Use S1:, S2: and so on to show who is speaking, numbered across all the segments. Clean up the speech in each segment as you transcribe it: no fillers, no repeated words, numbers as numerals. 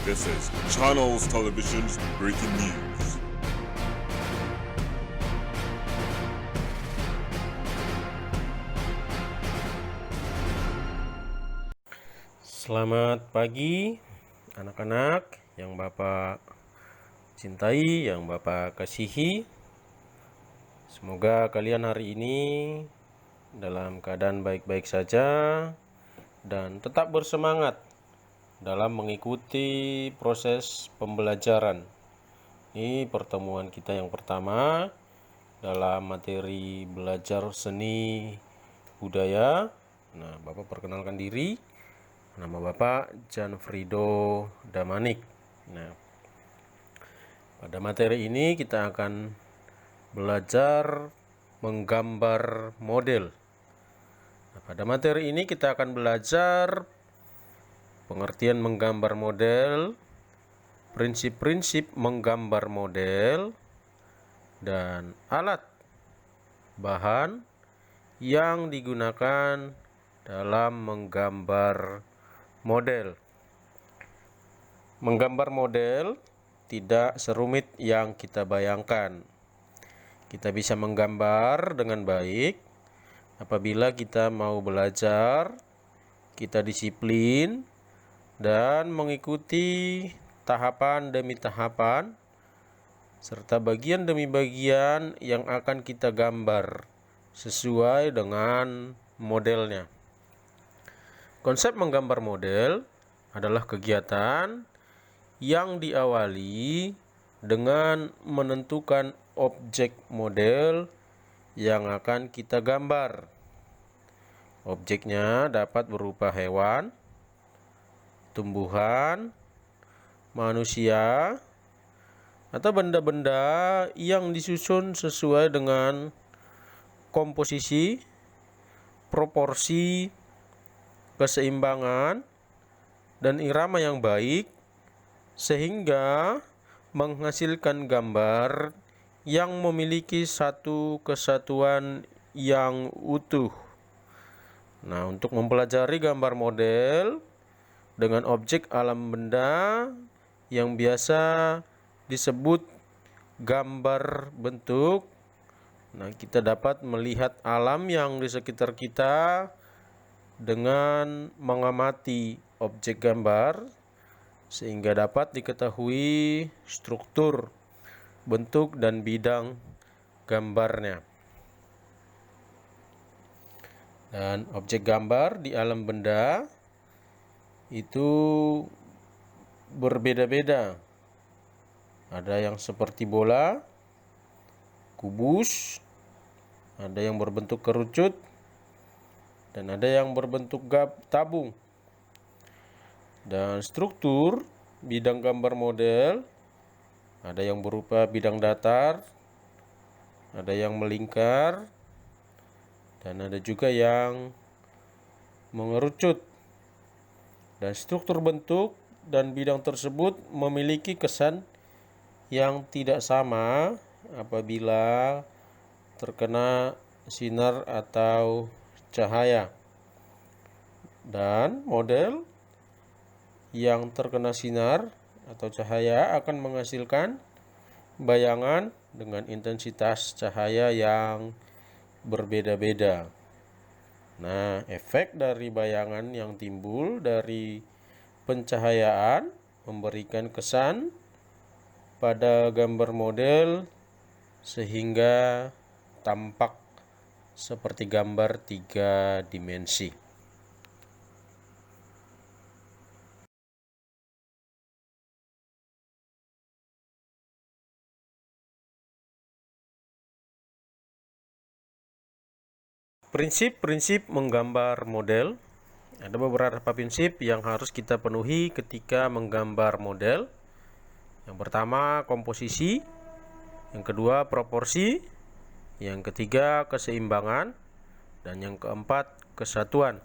S1: This is Channels Television's breaking news.
S2: Selamat pagi anak-anak yang Bapak cintai, yang Bapak kasihi. Semoga kalian hari ini dalam keadaan baik-baik saja dan tetap bersemangat dalam mengikuti proses pembelajaran. Ini pertemuan kita yang pertama dalam materi belajar seni budaya. Nah, Bapak perkenalkan diri. Nama Bapak Janfrido Damanik. Nah, pada materi ini kita akan belajar menggambar model. Nah, pada materi ini kita akan belajar pengertian menggambar model, prinsip-prinsip menggambar model, dan alat bahan yang digunakan dalam menggambar model. Menggambar model tidak serumit yang kita bayangkan. Kita bisa menggambar dengan baik apabila kita mau belajar, kita disiplin, dan mengikuti tahapan demi tahapan serta bagian demi bagian yang akan kita gambar sesuai dengan modelnya. Konsep menggambar model adalah kegiatan yang diawali dengan menentukan objek model yang akan kita gambar. Objeknya dapat berupa hewan, tumbuhan, manusia, atau benda-benda yang disusun sesuai dengan komposisi, proporsi, keseimbangan, dan irama yang baik sehingga menghasilkan gambar yang memiliki satu kesatuan yang utuh. Nah, untuk mempelajari gambar model dengan objek alam benda yang biasa disebut gambar bentuk, nah kita dapat melihat alam yang di sekitar kita dengan mengamati objek gambar sehingga dapat diketahui struktur, bentuk, dan bidang gambarnya. Dan objek gambar di alam benda itu berbeda-beda. Ada yang seperti bola, kubus, ada yang berbentuk kerucut, dan ada yang berbentuk tabung. Dan struktur bidang gambar model ada yang berupa bidang datar, ada yang melingkar, dan ada juga yang mengerucut. Dan struktur bentuk dan bidang tersebut memiliki kesan yang tidak sama apabila terkena sinar atau cahaya. Dan model yang terkena sinar atau cahaya akan menghasilkan bayangan dengan intensitas cahaya yang berbeda-beda. Nah, efek dari bayangan yang timbul dari pencahayaan memberikan kesan pada gambar model sehingga tampak seperti gambar 3 dimensi. Prinsip-prinsip menggambar model. Ada beberapa prinsip yang harus kita penuhi ketika menggambar model. Yang pertama, komposisi. Yang kedua, proporsi. Yang ketiga, keseimbangan. Dan yang keempat, kesatuan.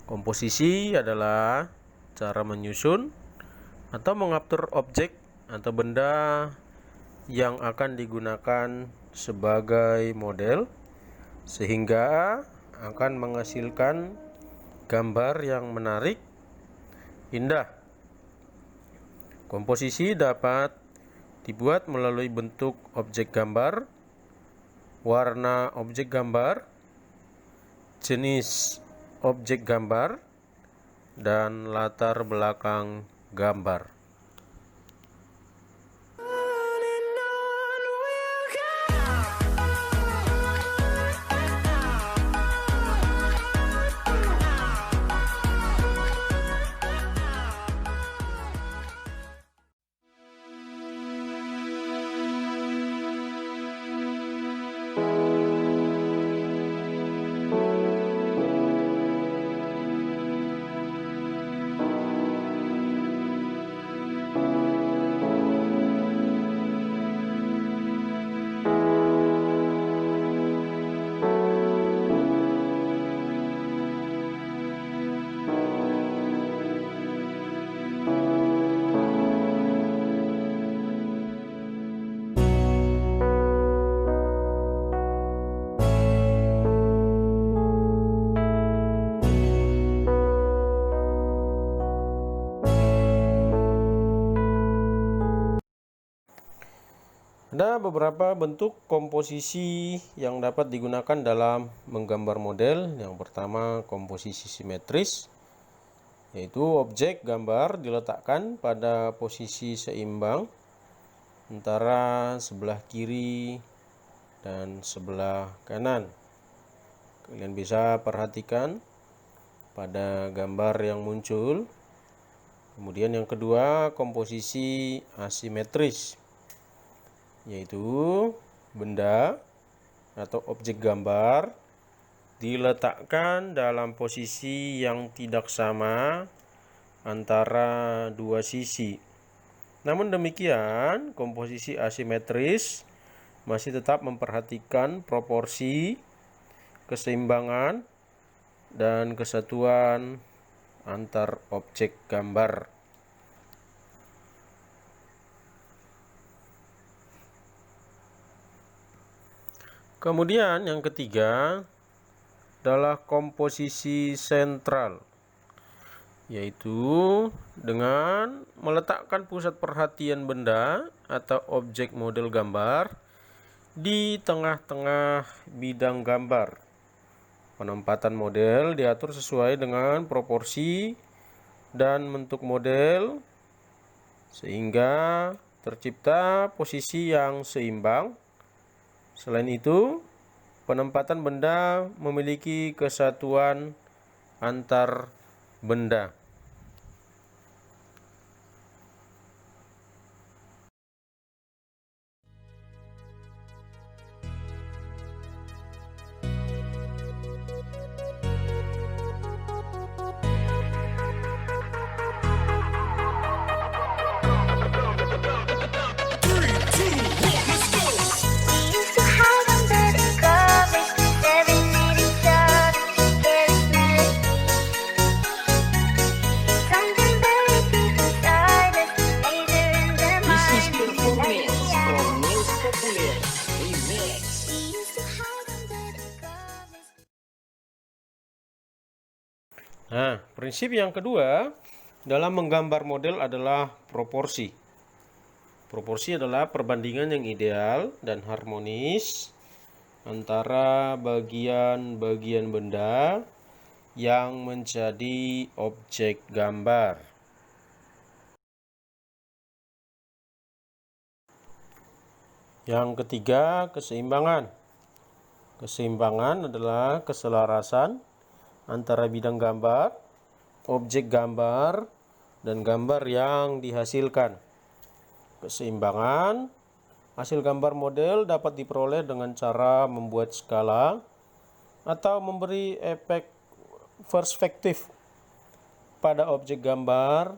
S2: Komposisi adalah cara menyusun atau mengatur objek atau benda yang akan digunakan sebagai model sehingga akan menghasilkan gambar yang menarik, indah. Komposisi dapat dibuat melalui bentuk objek gambar, warna objek gambar, jenis objek gambar, dan latar belakang gambar. Ada beberapa bentuk komposisi yang dapat digunakan dalam menggambar model. Yang pertama, komposisi simetris, yaitu objek gambar diletakkan pada posisi seimbang antara sebelah kiri dan sebelah kanan. Kalian bisa perhatikan pada gambar yang muncul. Kemudian yang kedua, komposisi asimetris, yaitu benda atau objek gambar diletakkan dalam posisi yang tidak sama antara dua sisi. Namun demikian, komposisi asimetris masih tetap memperhatikan proporsi, keseimbangan, dan kesatuan antar objek gambar. Kemudian yang ketiga adalah komposisi sentral, yaitu dengan meletakkan pusat perhatian benda atau objek model gambar di tengah-tengah bidang gambar. Penempatan model diatur sesuai dengan proporsi dan bentuk model sehingga tercipta posisi yang seimbang. Selain itu, penempatan benda memiliki kesatuan antar benda. Nah, prinsip yang kedua dalam menggambar model adalah proporsi. Proporsi adalah perbandingan yang ideal dan harmonis antara bagian-bagian benda yang menjadi objek gambar. Yang ketiga, keseimbangan. Keseimbangan adalah keselarasan antara bidang gambar, objek gambar, dan gambar yang dihasilkan. Keseimbangan hasil gambar model dapat diperoleh dengan cara membuat skala atau memberi efek perspektif pada objek gambar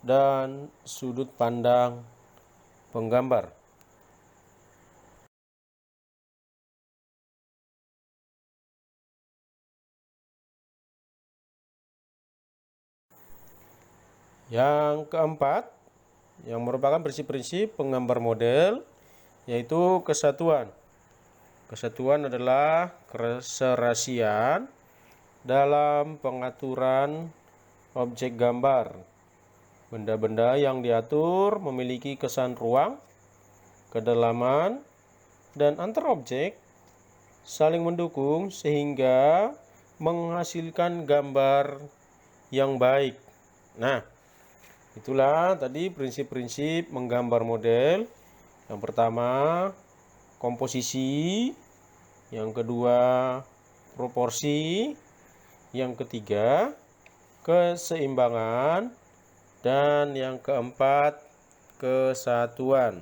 S2: dan sudut pandang penggambar. Yang keempat, yang merupakan prinsip-prinsip penggambar model, yaitu kesatuan. Kesatuan adalah keserasian dalam pengaturan objek gambar. Benda-benda yang diatur memiliki kesan ruang, kedalaman, dan antar objek saling mendukung sehingga menghasilkan gambar yang baik. Nah, itulah tadi prinsip-prinsip menggambar model. Yang pertama, komposisi. Yang kedua, proporsi. Yang ketiga, keseimbangan. Dan yang keempat, kesatuan.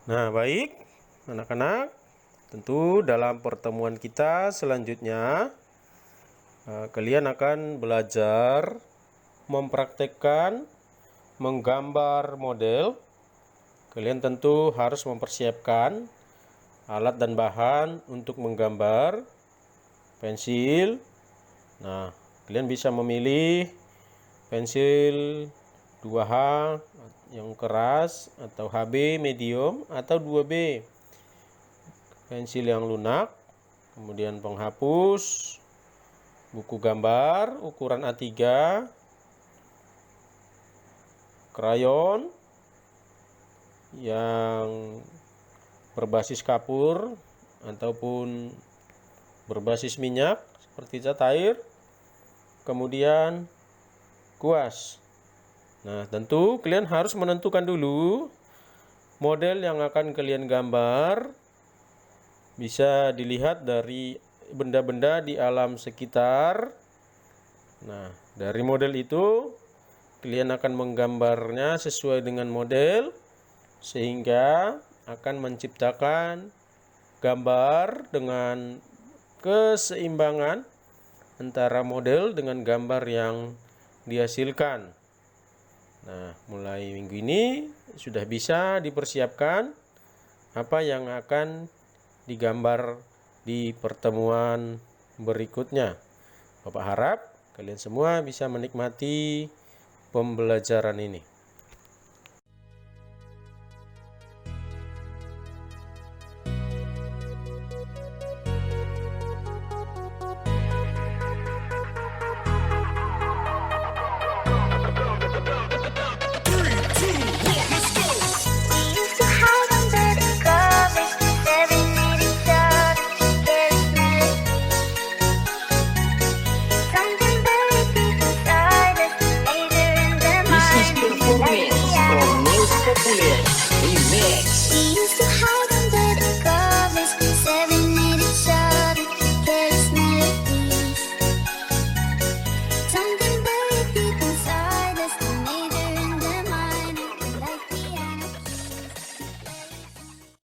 S2: Nah, baik anak-anak, tentu dalam pertemuan kita selanjutnya kalian akan belajar mempraktekkan menggambar model. Kalian tentu harus mempersiapkan alat dan bahan untuk menggambar, pensil. Nah, kalian bisa memilih pensil 2H yang keras atau HB medium atau 2B, pensil yang lunak, kemudian penghapus, buku gambar ukuran A3, krayon yang berbasis kapur ataupun berbasis minyak seperti cat air, kemudian kuas. Nah, tentu kalian harus menentukan dulu model yang akan kalian gambar. Bisa dilihat dari benda-benda di alam sekitar. Nah, dari model itu kalian akan menggambarnya sesuai dengan model sehingga akan menciptakan gambar dengan keseimbangan antara model dengan gambar yang dihasilkan. Nah, mulai minggu ini sudah bisa dipersiapkan apa yang akan digambar di pertemuan berikutnya. Bapak harap kalian semua bisa menikmati pembelajaran ini.
S3: Remix.